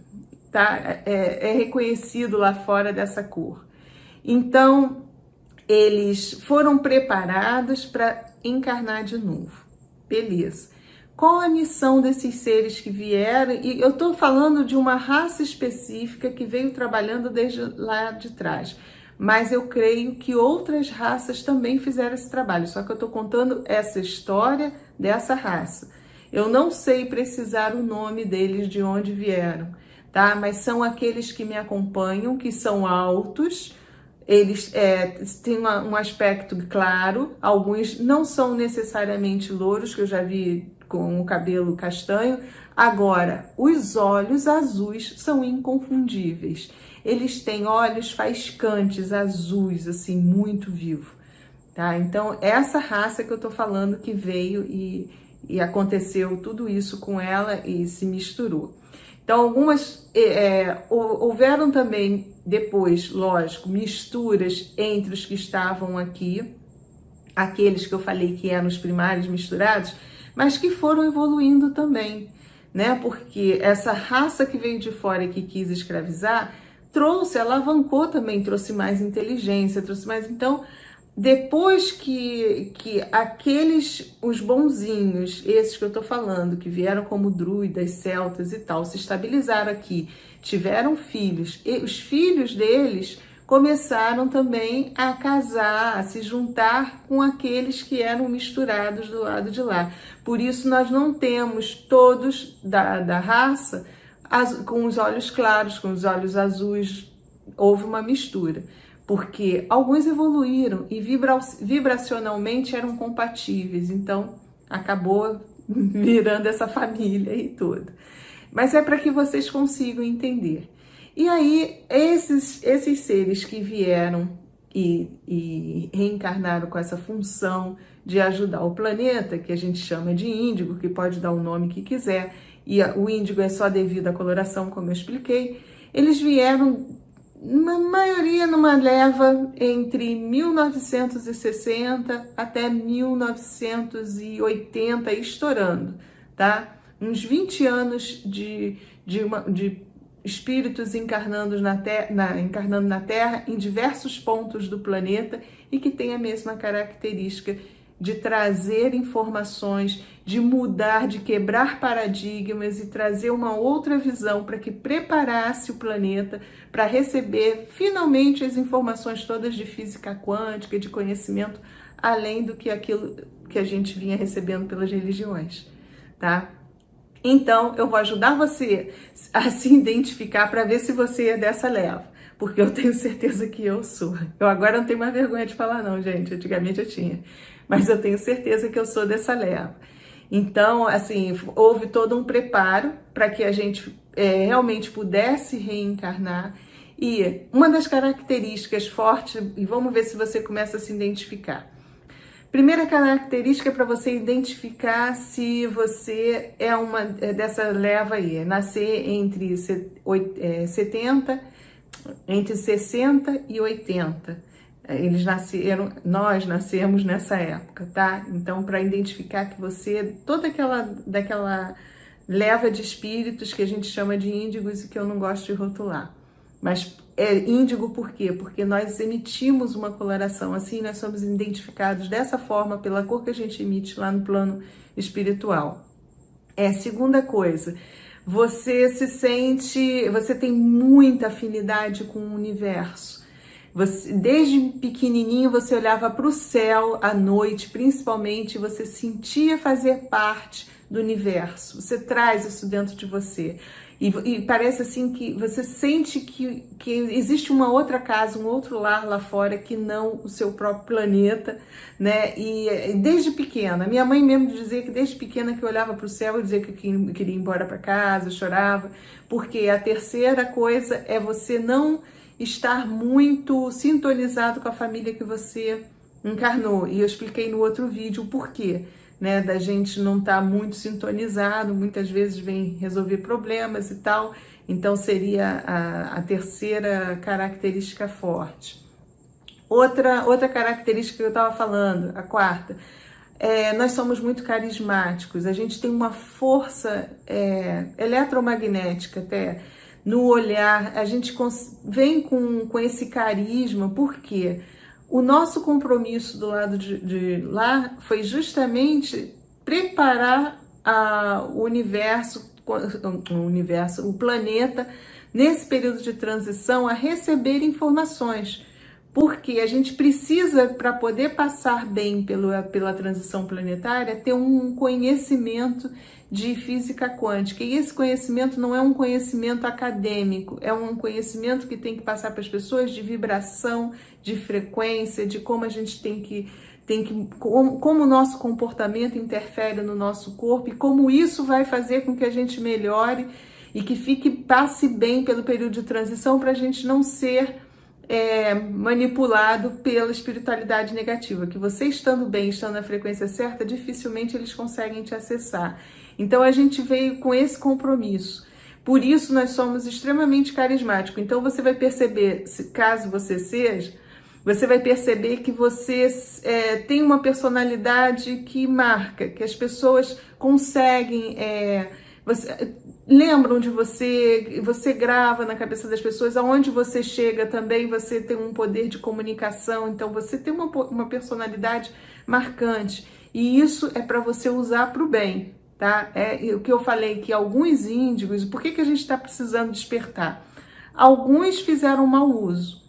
tá? É reconhecido lá fora dessa cor. Então, eles foram preparados para encarnar de novo. Beleza. Qual a missão desses seres que vieram? E eu estou falando de uma raça específica que veio trabalhando desde lá de trás. Mas eu creio que outras raças também fizeram esse trabalho. Só que eu estou contando essa história dessa raça. Eu não sei precisar o nome deles, de onde vieram, tá? Mas são aqueles que me acompanham, que são altos. Eles têm um aspecto claro. Alguns não são necessariamente louros, que eu já vi com o cabelo castanho. Agora, os olhos azuis são inconfundíveis. Eles têm olhos faiscantes, azuis, assim, muito vivo, tá? Então, essa raça que eu tô falando que veio e aconteceu tudo isso com ela e se misturou. Então, algumas houveram também depois, lógico, misturas entre os que estavam aqui, aqueles que eu falei que eram os primários misturados, mas que foram evoluindo também, né? Porque essa raça que veio de fora e que quis escravizar, alavancou também, trouxe mais inteligência, trouxe mais... Então, depois que os bonzinhos, esses que eu tô falando, que vieram como druidas, celtas e tal, se estabilizaram aqui, tiveram filhos, e os filhos deles começaram também a casar, a se juntar com aqueles que eram misturados do lado de lá. Por isso nós não temos todos da raça com os olhos claros, com os olhos azuis. Houve uma mistura, porque alguns evoluíram e vibracionalmente eram compatíveis, então acabou virando essa família aí toda. Mas é para que vocês consigam entender. E aí, esses seres que vieram e reencarnaram com essa função de ajudar o planeta, que a gente chama de índigo, que pode dar o nome que quiser, e o índigo é só devido à coloração, como eu expliquei. Eles vieram, na maioria, numa leva entre 1960 até 1980, estourando, tá? Uns 20 anos de espíritos encarnando na Terra em diversos pontos do planeta e que tem a mesma característica de trazer informações, de mudar, de quebrar paradigmas e trazer uma outra visão para que preparasse o planeta para receber finalmente as informações todas de física quântica, de conhecimento, além do que aquilo que a gente vinha recebendo pelas religiões, tá? Então, eu vou ajudar você a se identificar para ver se você é dessa leva, porque eu tenho certeza que eu sou. Eu agora não tenho mais vergonha de falar não, gente, antigamente eu tinha, mas eu tenho certeza que eu sou dessa leva. Então, assim, houve todo um preparo para que a gente realmente pudesse reencarnar, e uma das características fortes, e vamos ver se você começa a se identificar. Primeira característica para você identificar se você é uma dessa leva aí, é nascer entre 60 e 80. Eles nasceram, nós nascemos nessa época, tá? Então, para identificar que você, toda daquela leva de espíritos que a gente chama de índigos e que eu não gosto de rotular. Mas é índigo por quê? Porque nós emitimos uma coloração, assim nós somos identificados dessa forma pela cor que a gente emite lá no plano espiritual. Segunda coisa, você se sente, você tem muita afinidade com o universo. Você, desde pequenininho você olhava para o céu à noite, principalmente, você sentia fazer parte do universo. Você traz isso dentro de você. E parece assim que você sente que existe uma outra casa, um outro lar lá fora que não o seu próprio planeta, né? E desde pequena, minha mãe mesmo dizia que desde pequena que eu olhava para o céu e dizia que queria ir embora para casa, eu chorava, porque a terceira coisa é você não estar muito sintonizado com a família que você encarnou. E eu expliquei no outro vídeo o porquê, né, da gente não estar muito sintonizado, muitas vezes vem resolver problemas e tal, então seria a terceira característica forte. Outra característica que eu estava falando, a quarta, nós somos muito carismáticos, a gente tem uma força eletromagnética até, no olhar, a gente vem com esse carisma, por quê? O nosso compromisso do lado de lá foi justamente preparar o universo, o planeta, nesse período de transição, a receber informações. Porque a gente precisa, para poder passar bem pela transição planetária, ter um conhecimento de física quântica. E esse conhecimento não é um conhecimento acadêmico, é um conhecimento que tem que passar para as pessoas de vibração, de frequência, de como a gente como o nosso comportamento interfere no nosso corpo e como isso vai fazer com que a gente melhore e que passe bem pelo período de transição, para a gente não ser manipulado pela espiritualidade negativa, que você estando bem, estando na frequência certa, dificilmente eles conseguem te acessar. Então a gente veio com esse compromisso. Por isso nós somos extremamente carismáticos. Então você vai perceber, caso você seja, você vai perceber que você tem uma personalidade que marca, que as pessoas conseguem... lembram de você grava na cabeça das pessoas, aonde você chega também você tem um poder de comunicação, então você tem uma personalidade marcante, e isso é para você usar para o bem, tá? O que eu falei, que alguns índigos, por que a gente está precisando despertar? Alguns fizeram mau uso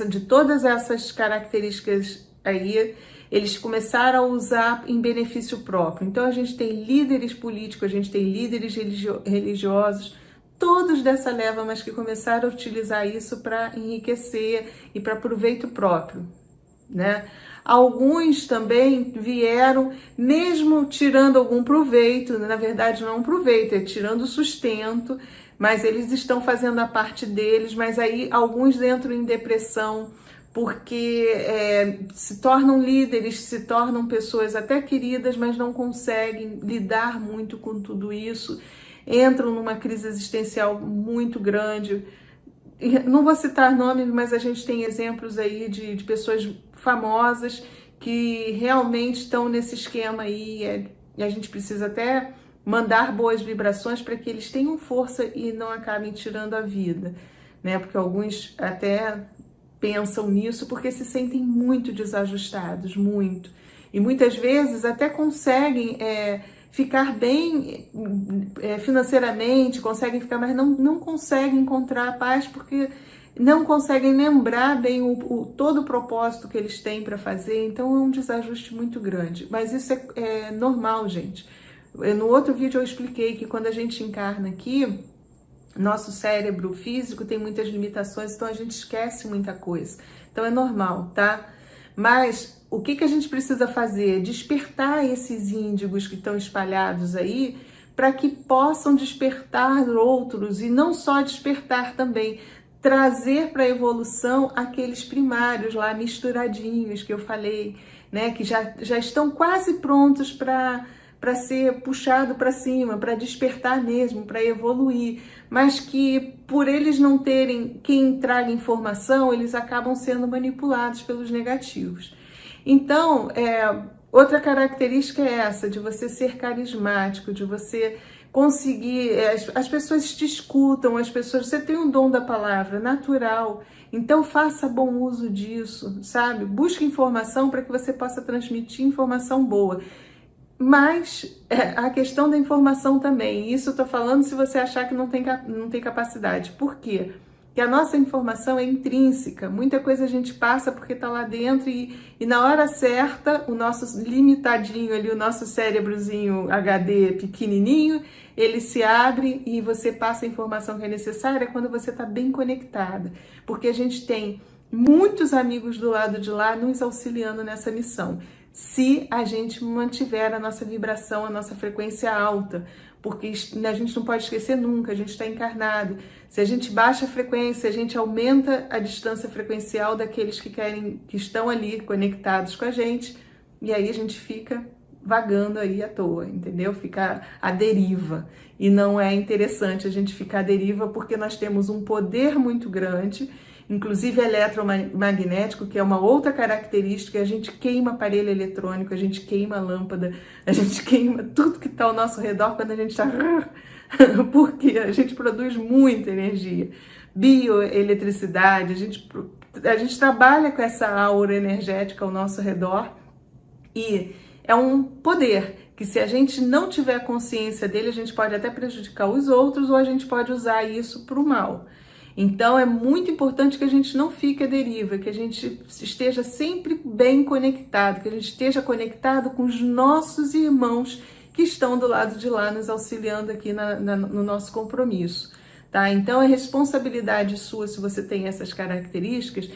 de todas essas características aí, eles começaram a usar em benefício próprio. Então a gente tem líderes políticos, a gente tem líderes religiosos, todos dessa leva, mas que começaram a utilizar isso para enriquecer e para proveito próprio, né? Alguns também vieram, mesmo tirando algum proveito, na verdade não proveito, é tirando sustento, mas eles estão fazendo a parte deles, mas aí alguns entram em depressão, porque se tornam líderes, se tornam pessoas até queridas, mas não conseguem lidar muito com tudo isso, entram numa crise existencial muito grande. Não vou citar nomes, mas a gente tem exemplos aí de pessoas famosas que realmente estão nesse esquema aí, e a gente precisa até mandar boas vibrações para que eles tenham força e não acabem tirando a vida, né? Porque alguns até pensam nisso porque se sentem muito desajustados, muito. E muitas vezes até conseguem ficar bem financeiramente, conseguem ficar, mas não conseguem encontrar a paz porque não conseguem lembrar bem todo o propósito que eles têm para fazer. Então é um desajuste muito grande. Mas isso é normal, gente. No outro vídeo eu expliquei que quando a gente encarna aqui, nosso cérebro físico tem muitas limitações, então a gente esquece muita coisa. Então é normal, tá? Mas o que a gente precisa fazer? Despertar esses índigos que estão espalhados aí, para que possam despertar outros, e não só despertar também, trazer para a evolução aqueles primários lá misturadinhos que eu falei, né? Que já estão quase prontos para ser puxado para cima, para despertar mesmo, para evoluir, mas que por eles não terem quem traga informação, eles acabam sendo manipulados pelos negativos. Então, outra característica é essa, de você ser carismático, de você conseguir, as pessoas te escutam, você tem um dom da palavra natural, então faça bom uso disso, sabe? Busque informação para que você possa transmitir informação boa. Mas a questão da informação também, isso eu tô falando se você achar que não tem capacidade. Por quê? Porque a nossa informação é intrínseca, muita coisa a gente passa porque tá lá dentro e na hora certa, o nosso limitadinho ali, o nosso cérebrozinho HD pequenininho, ele se abre e você passa a informação que é necessária quando você tá bem conectada. Porque a gente tem muitos amigos do lado de lá nos auxiliando nessa missão, se a gente mantiver a nossa vibração, a nossa frequência alta, porque a gente não pode esquecer nunca, a gente está encarnado. Se a gente baixa a frequência, a gente aumenta a distância frequencial daqueles que estão ali conectados com a gente, e aí a gente fica vagando aí à toa, entendeu? Fica à deriva. E não é interessante a gente ficar à deriva porque nós temos um poder muito grande, inclusive eletromagnético, que é uma outra característica. A gente queima aparelho eletrônico, a gente queima lâmpada, a gente queima tudo que está ao nosso redor quando a gente está... porque a gente produz muita energia. Bioeletricidade, a gente trabalha com essa aura energética ao nosso redor e é um poder que, se a gente não tiver consciência dele, a gente pode até prejudicar os outros ou a gente pode usar isso para o mal. Então é muito importante que a gente não fique à deriva, que a gente esteja sempre bem conectado, que a gente esteja conectado com os nossos irmãos que estão do lado de lá nos auxiliando aqui no nosso compromisso, tá? Então é responsabilidade sua, se você tem essas características,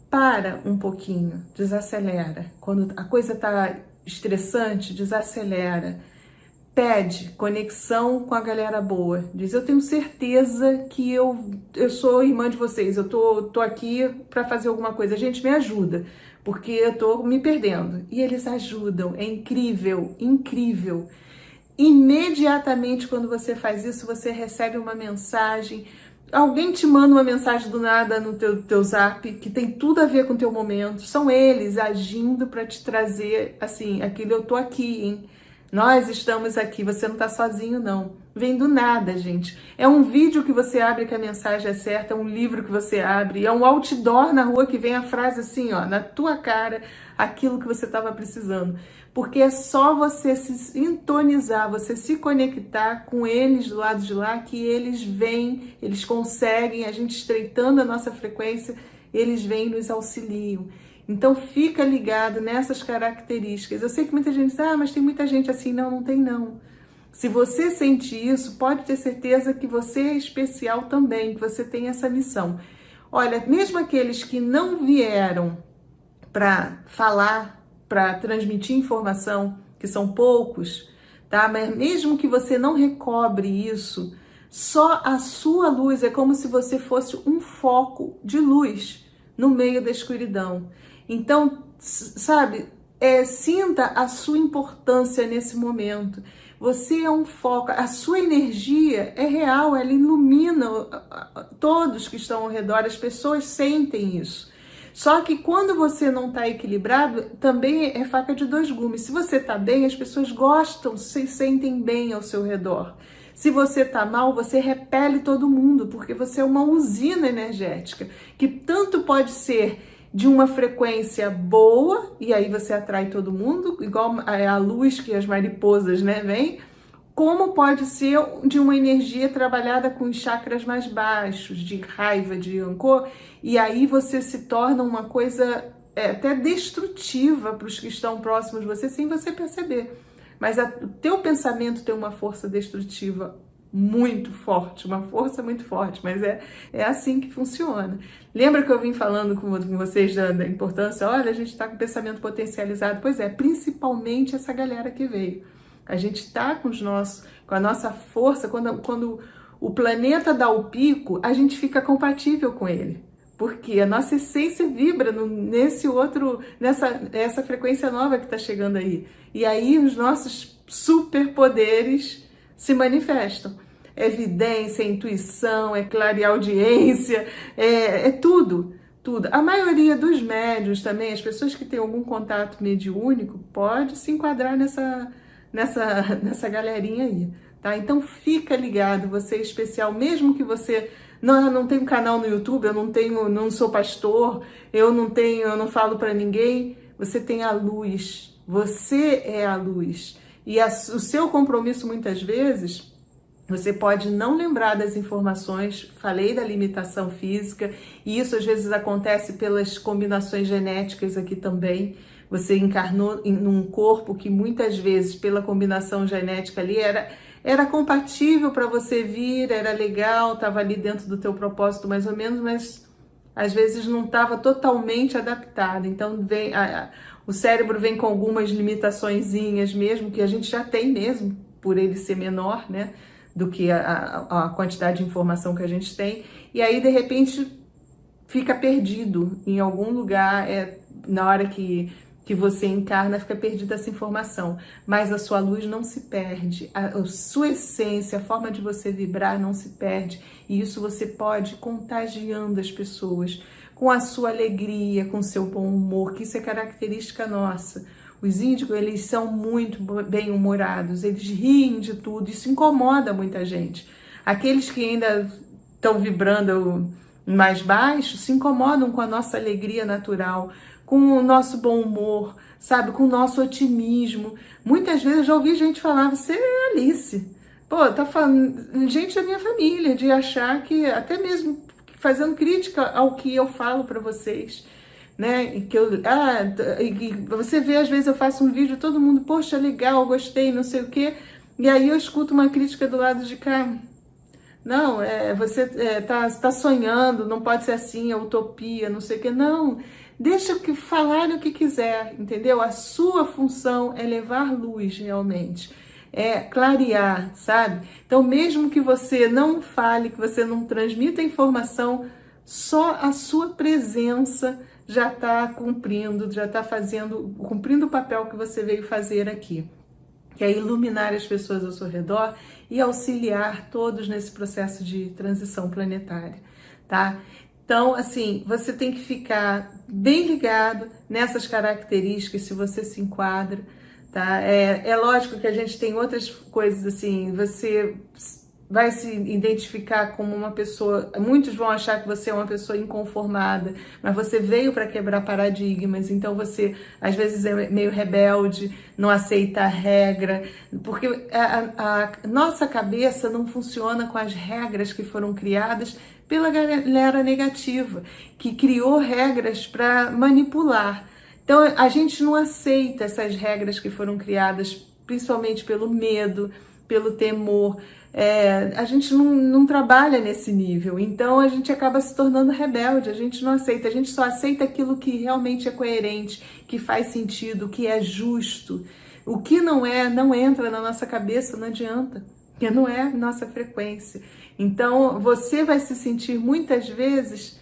para um pouquinho, desacelera. Quando a coisa está estressante, desacelera. Pede conexão com a galera boa. Diz, eu tenho certeza que eu sou irmã de vocês, eu tô aqui para fazer alguma coisa. Gente, me ajuda, porque eu tô me perdendo. E eles ajudam, é incrível, incrível. Imediatamente quando você faz isso, você recebe uma mensagem. Alguém te manda uma mensagem do nada no teu zap, que tem tudo a ver com o teu momento. São eles agindo para te trazer, assim, aquilo, eu tô aqui, hein? Nós estamos aqui, você não tá sozinho, não. Vem do nada, gente. É um vídeo que você abre que a mensagem é certa, é um livro que você abre, é um outdoor na rua que vem a frase assim, ó, na tua cara, aquilo que você estava precisando. Porque é só você se sintonizar, você se conectar com eles do lado de lá, que eles vêm, eles conseguem, a gente estreitando a nossa frequência, eles vêm e nos auxiliam. Então fica ligado nessas características. Eu sei que muita gente diz, mas tem muita gente assim. Não, não tem não. Se você sente isso, pode ter certeza que você é especial também, que você tem essa missão. Olha, mesmo aqueles que não vieram para falar, para transmitir informação, que são poucos, tá? Mas mesmo que você não recobre isso, só a sua luz é como se você fosse um foco de luz. no meio da escuridão. Então, sabe, sinta a sua importância nesse momento. Você é um foco, a sua energia é real, ela ilumina todos que estão ao redor, as pessoas sentem isso. Só que quando você não está equilibrado, também é faca de dois gumes. Se você está bem, as pessoas gostam, se sentem bem ao seu redor. Se você está mal, você repele todo mundo, porque você é uma usina energética, que tanto pode ser de uma frequência boa, e aí você atrai todo mundo, igual a luz que as mariposas, né, vêm, como pode ser de uma energia trabalhada com os chakras mais baixos, de raiva, de rancor, e aí você se torna uma coisa até destrutiva para os que estão próximos de você, sem você perceber. Mas o teu pensamento tem uma força destrutiva muito forte, uma força muito forte, mas é assim que funciona. Lembra que eu vim falando com vocês da importância? Olha, a gente está com pensamento potencializado. Pois é, principalmente essa galera que veio. A gente está com a nossa força, quando o planeta dá o pico, a gente fica compatível com ele. Porque a nossa essência vibra nessa frequência nova que está chegando aí. E aí os nossos superpoderes se manifestam. É evidência, é intuição, é clareaudiência, é tudo. Tudo. A maioria dos médiuns também, as pessoas que têm algum contato mediúnico, pode se enquadrar nessa galerinha aí, tá? Então fica ligado, você é especial, mesmo que você não tenha um canal no YouTube, eu não sou pastor, eu não falo para ninguém, você tem a luz, você é a luz. E o seu compromisso, muitas vezes, você pode não lembrar das informações, falei da limitação física, e isso às vezes acontece pelas combinações genéticas aqui também. Você encarnou num corpo que muitas vezes, pela combinação genética ali, era compatível para você vir, era legal, estava ali dentro do teu propósito mais ou menos, mas às vezes não estava totalmente adaptado. Então o cérebro vem com algumas limitaçõezinhas mesmo, que a gente já tem mesmo, por ele ser menor, né, do que a quantidade de informação que a gente tem. E aí, de repente, fica perdido em algum lugar, na hora que você encarna, fica perdida essa informação, mas a sua luz não se perde, a sua essência, a forma de você vibrar não se perde, e isso você pode ir contagiando as pessoas com a sua alegria, com o seu bom humor, que isso é característica nossa. Os índigos, eles são muito bem-humorados, eles riem de tudo, isso incomoda muita gente. Aqueles que ainda estão vibrando mais baixo se incomodam com a nossa alegria natural, com o nosso bom humor, sabe, com o nosso otimismo. Muitas vezes eu já ouvi gente falar, você é Alice. Pô, tá falando, gente da minha família, de achar que, até mesmo fazendo crítica ao que eu falo para vocês, né, e você vê, às vezes eu faço um vídeo, todo mundo, poxa, legal, gostei, não sei o quê, e aí eu escuto uma crítica do lado de cá. Não, você tá sonhando, não pode ser assim, é utopia, não sei o quê. Não, deixa que falarem o que quiser, entendeu? A sua função é levar luz realmente, é clarear, sabe? Então, mesmo que você não fale, que você não transmita informação, só a sua presença já está cumprindo, já está cumprindo o papel que você veio fazer aqui, que é iluminar as pessoas ao seu redor e auxiliar todos nesse processo de transição planetária, tá? Então, assim, você tem que ficar bem ligado nessas características, se você se enquadra, tá? É lógico que a gente tem outras coisas, assim, você vai se identificar como uma pessoa, muitos vão achar que você é uma pessoa inconformada, mas você veio para quebrar paradigmas, então você às vezes é meio rebelde, não aceita a regra, porque a nossa cabeça não funciona com as regras que foram criadas pela galera negativa, que criou regras para manipular. Então a gente não aceita essas regras que foram criadas principalmente pelo medo, pelo temor. A gente não trabalha nesse nível, então a gente acaba se tornando rebelde, a gente não aceita, a gente só aceita aquilo que realmente é coerente, que faz sentido, que é justo. O que não entra na nossa cabeça, não adianta, porque não é nossa frequência. Então você vai se sentir muitas vezes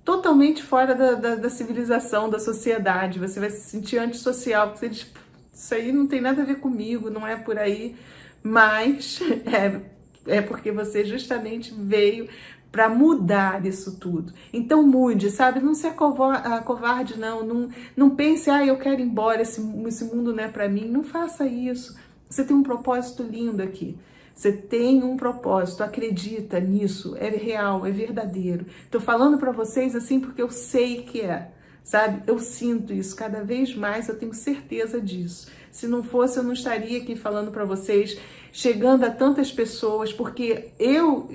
totalmente fora da civilização, da sociedade. Você vai se sentir antissocial, porque você diz, isso aí não tem nada a ver comigo, não é por aí. Mas é porque você justamente veio para mudar isso tudo. Então mude, sabe? Não se acovarde, não pense, eu quero ir embora, esse mundo não é para mim. Não faça isso. Você tem um propósito lindo aqui. Você tem um propósito, acredita nisso, é real, é verdadeiro. Tô falando para vocês assim porque eu sei que é, sabe? Eu sinto isso cada vez mais, eu tenho certeza disso. Se não fosse, eu não estaria aqui falando para vocês, chegando a tantas pessoas, porque eu,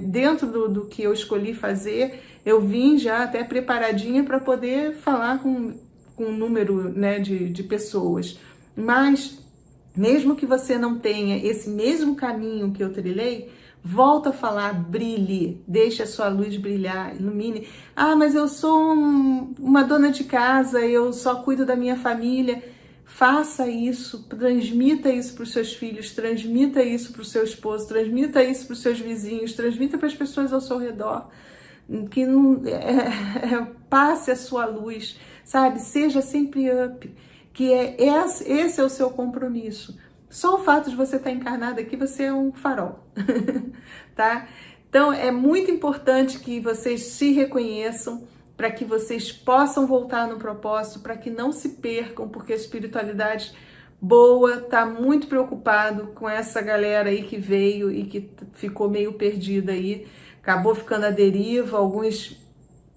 dentro do que eu escolhi fazer, eu vim já até preparadinha para poder falar com um número, né, de pessoas. Mas, mesmo que você não tenha esse mesmo caminho que eu trilhei, volta a falar, brilhe, deixe a sua luz brilhar, ilumine. Mas eu sou uma dona de casa, eu só cuido da minha família. Faça isso, transmita isso para os seus filhos, transmita isso para o seu esposo, transmita isso para os seus vizinhos, transmita para as pessoas ao seu redor, que passe a sua luz, sabe? Seja sempre up, que esse é o seu compromisso. Só o fato de você estar encarnado aqui, você é um farol, tá? Então, é muito importante que vocês se reconheçam, para que vocês possam voltar no propósito, para que não se percam, porque a espiritualidade boa está muito preocupado com essa galera aí que veio e que ficou meio perdida aí, acabou ficando à deriva, alguns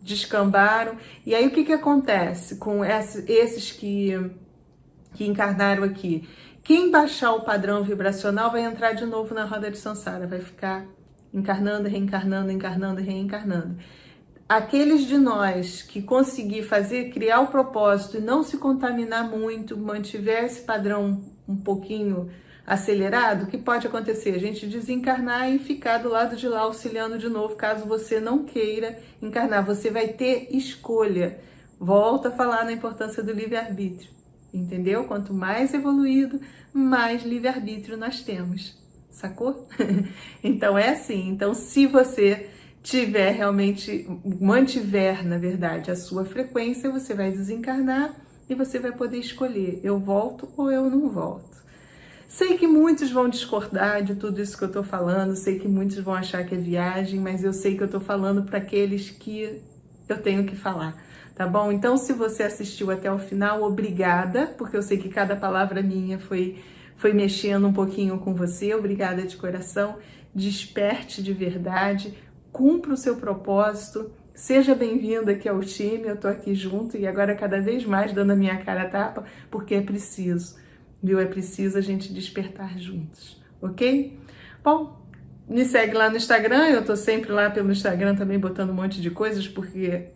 descambaram. E aí o que acontece com esses que encarnaram aqui? Quem baixar o padrão vibracional vai entrar de novo na roda de Sansara, vai ficar encarnando, reencarnando, encarnando, reencarnando. Aqueles de nós que conseguir criar o propósito e não se contaminar muito, mantiver esse padrão um pouquinho acelerado, o que pode acontecer? A gente desencarnar e ficar do lado de lá auxiliando de novo, caso você não queira encarnar. Você vai ter escolha. Volto a falar na importância do livre-arbítrio, entendeu? Quanto mais evoluído, mais livre-arbítrio nós temos, sacou? Então é assim, então se você mantiver, na verdade, a sua frequência, você vai desencarnar e você vai poder escolher, eu volto ou eu não volto. Sei que muitos vão discordar de tudo isso que eu tô falando, sei que muitos vão achar que é viagem, mas eu sei que eu tô falando para aqueles que eu tenho que falar, tá bom? Então, se você assistiu até o final, obrigada, porque eu sei que cada palavra minha foi mexendo um pouquinho com você, obrigada de coração, desperte de verdade, cumpra o seu propósito, seja bem-vindo aqui ao time, eu tô aqui junto e agora cada vez mais dando a minha cara a tapa, porque é preciso, viu? É preciso a gente despertar juntos, ok? Bom, me segue lá no Instagram, eu tô sempre lá pelo Instagram também botando um monte de coisas, porque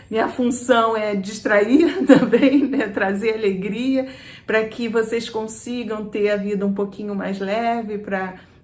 minha função é distrair também, né? Trazer alegria para que vocês consigam ter a vida um pouquinho mais leve,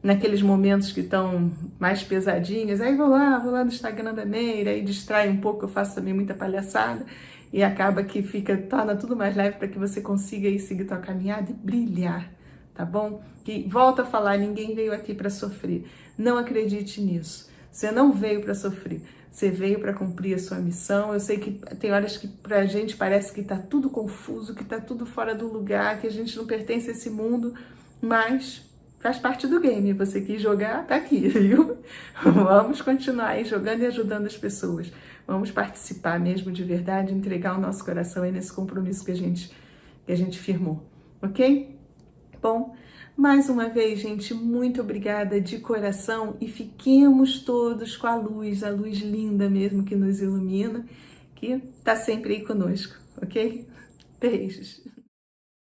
naqueles momentos que estão mais pesadinhos, aí vou lá no Instagram da Meire, aí distrai um pouco, eu faço também muita palhaçada, e acaba que torna tudo mais leve para que você consiga aí seguir tua caminhada e brilhar, tá bom? E volto a falar, ninguém veio aqui para sofrer, não acredite nisso, você não veio para sofrer, você veio para cumprir a sua missão. Eu sei que tem horas que pra gente parece que tá tudo confuso, que tá tudo fora do lugar, que a gente não pertence a esse mundo, mas faz parte do game, você quis jogar, tá aqui, viu? Vamos continuar aí jogando e ajudando as pessoas. Vamos participar mesmo de verdade, entregar o nosso coração aí nesse compromisso que a gente firmou, ok? Bom, mais uma vez, gente, muito obrigada de coração e fiquemos todos com a luz linda mesmo que nos ilumina, que tá sempre aí conosco, ok? Beijos!